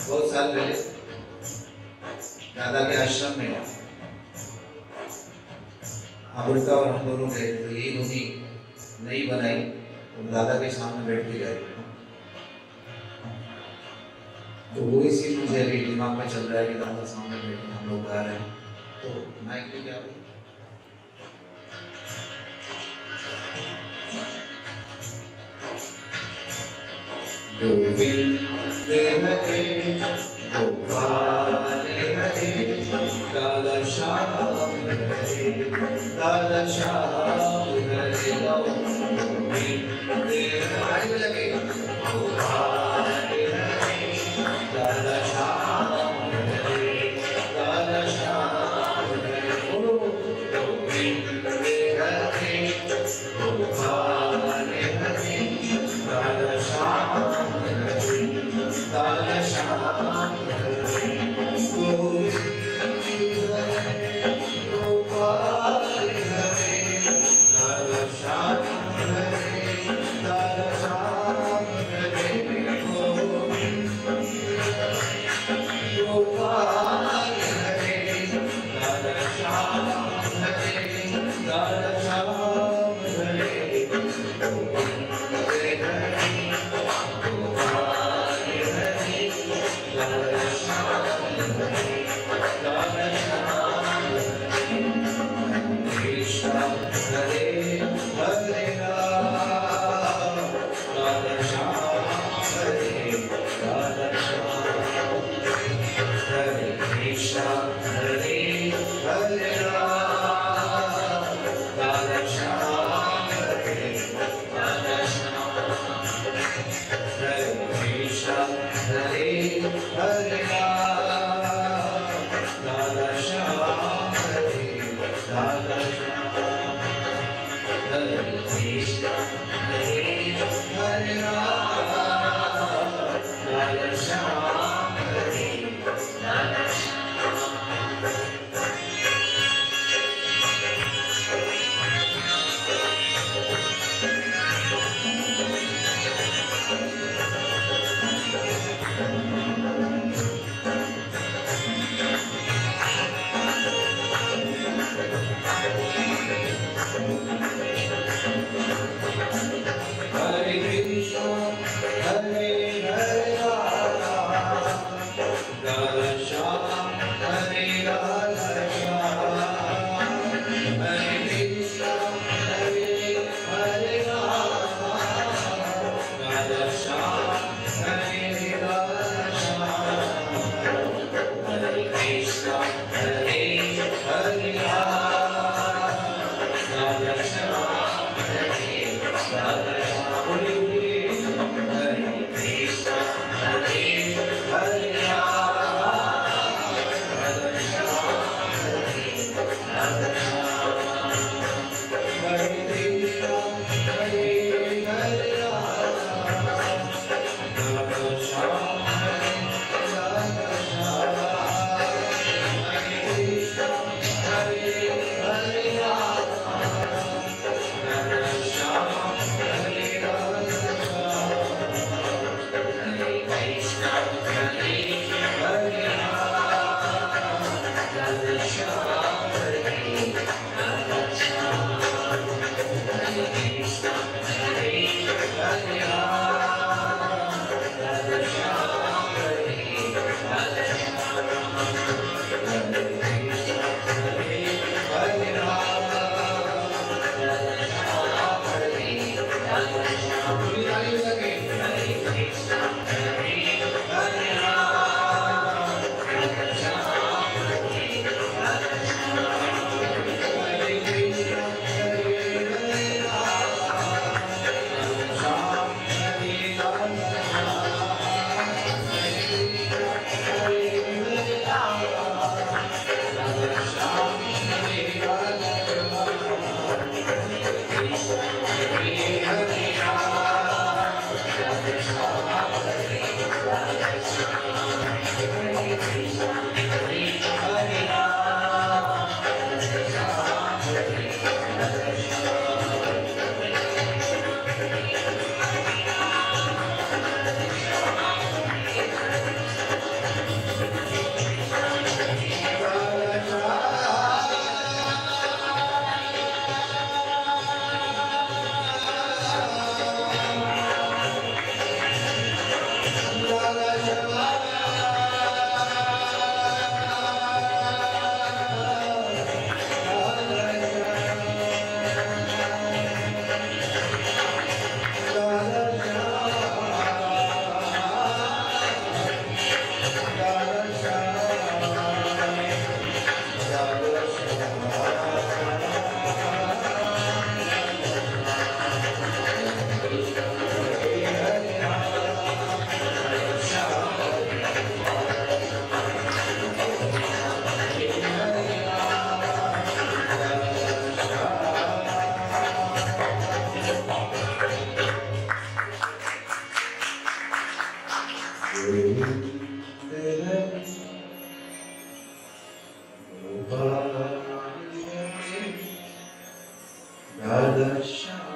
बहुत साल पहले दादा के आश्रम में अमृता और हम दोनों गए तो यही धुनी नहीं बनाई तो दादा के सामने बैठ के गए तो वही चीज मुझे अभी दिमाग में चल रहा है कि दादा सामने बैठे हम लोग गा रहे हैं तो माइक पे क्या गोविंद हरे गोपाल हरे दादा श्याम हरे दादा श्याम हरे गोविंद हरे लगे गोपाल हरे दादा श्याम हरे दादा श्याम हरे गोविंद हरे गोपाल हरे दादा श्याम दादा श्याम हरे गोविंद गोपाल हरे दादा श्याम हरे दादा श्याम हरे गोविंद गोपाल हरे दादा श्याम हरे दादा श्याम हरे Radha Shyam